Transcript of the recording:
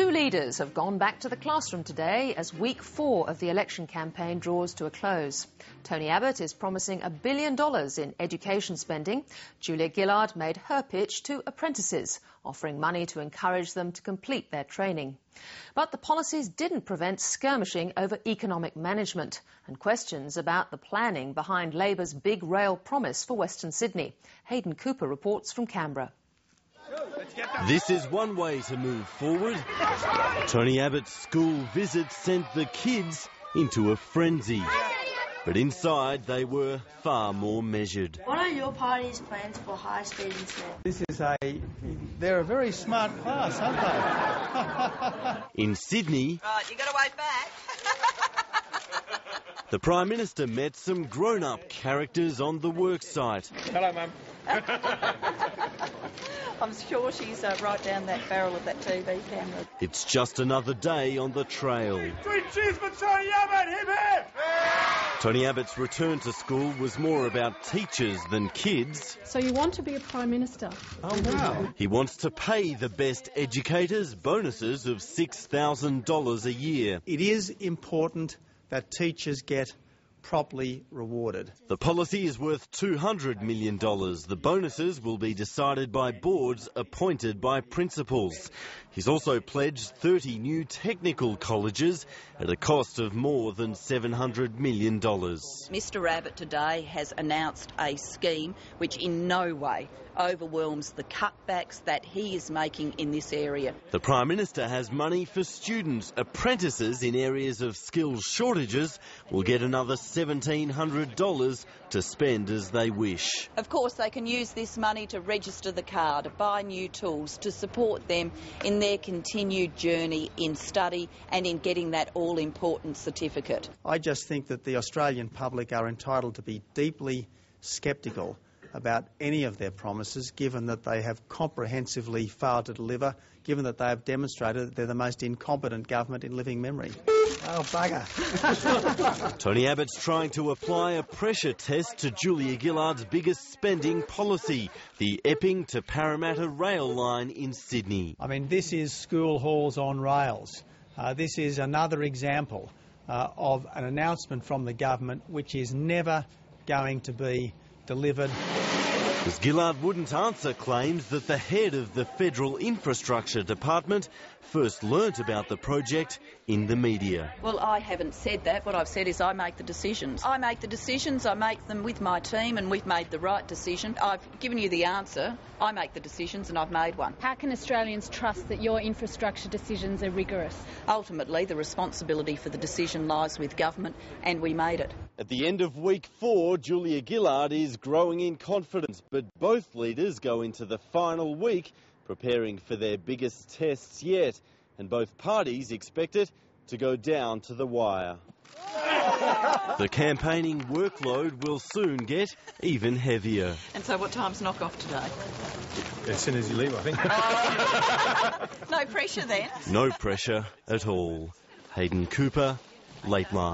Two leaders have gone back to the classroom today as week 4 of the election campaign draws to a close. Tony Abbott is promising $1 billion in education spending. Julia Gillard made her pitch to apprentices, offering money to encourage them to complete their training. But the policies didn't prevent skirmishing over economic management and questions about the planning behind Labour's big rail promise for Western Sydney. Hayden Cooper reports from Canberra. This is one way to move forward. Tony Abbott's school visit sent the kids into a frenzy. But inside they were far more measured. What are your party's plans for high-speed internet? They're a very smart class, aren't they? In Sydney, right, you got to wait back. the Prime Minister met some grown-up characters on the worksite. Hello, Mum. I'm sure she's right down that barrel of that TV camera. It's just another day on the trail. 3 cheers for Tony Abbott, hip hip! Tony Abbott's return to school was more about teachers than kids. So you want to be a Prime Minister? Oh, wow. He wants to pay the best educators bonuses of $6,000 a year. It is important that teachers get properly rewarded. The policy is worth $200 million. The bonuses will be decided by boards appointed by principals. He's also pledged 30 new technical colleges at a cost of more than $700 million. Mr Abbott today has announced a scheme which in no way overwhelms the cutbacks that he is making in this area. The Prime Minister has money for students. Apprentices in areas of skills shortages will get another $1,700 to spend as they wish. Of course, they can use this money to register the car, to buy new tools, to support them in their continued journey in study and in getting that all-important certificate. I just think that the Australian public are entitled to be deeply sceptical about any of their promises, given that they have comprehensively failed to deliver, given that they have demonstrated that they're the most incompetent government in living memory. Oh, bugger. Tony Abbott's trying to apply a pressure test to Julia Gillard's biggest spending policy, the Epping to Parramatta rail line in Sydney. I mean, this is school halls on rails. This is another example of an announcement from the government which is never going to be delivered. Ms Gillard wouldn't answer claims that the head of the Federal Infrastructure Department first learnt about the project in the media. Well, I haven't said that. What I've said is I make the decisions. I make the decisions, I make them with my team, and we've made the right decision. I've given you the answer. I make the decisions and I've made one. How can Australians trust that your infrastructure decisions are rigorous? Ultimately, the responsibility for the decision lies with government, and we made it. At the end of week 4, Julia Gillard is growing in confidence, but both leaders go into the final week preparing for their biggest tests yet, and both parties expect it to go down to the wire. The campaigning workload will soon get even heavier. And so what time's knock off today? As soon as you leave, I think. No pressure then. No pressure at all. Hayden Cooper, Late Line.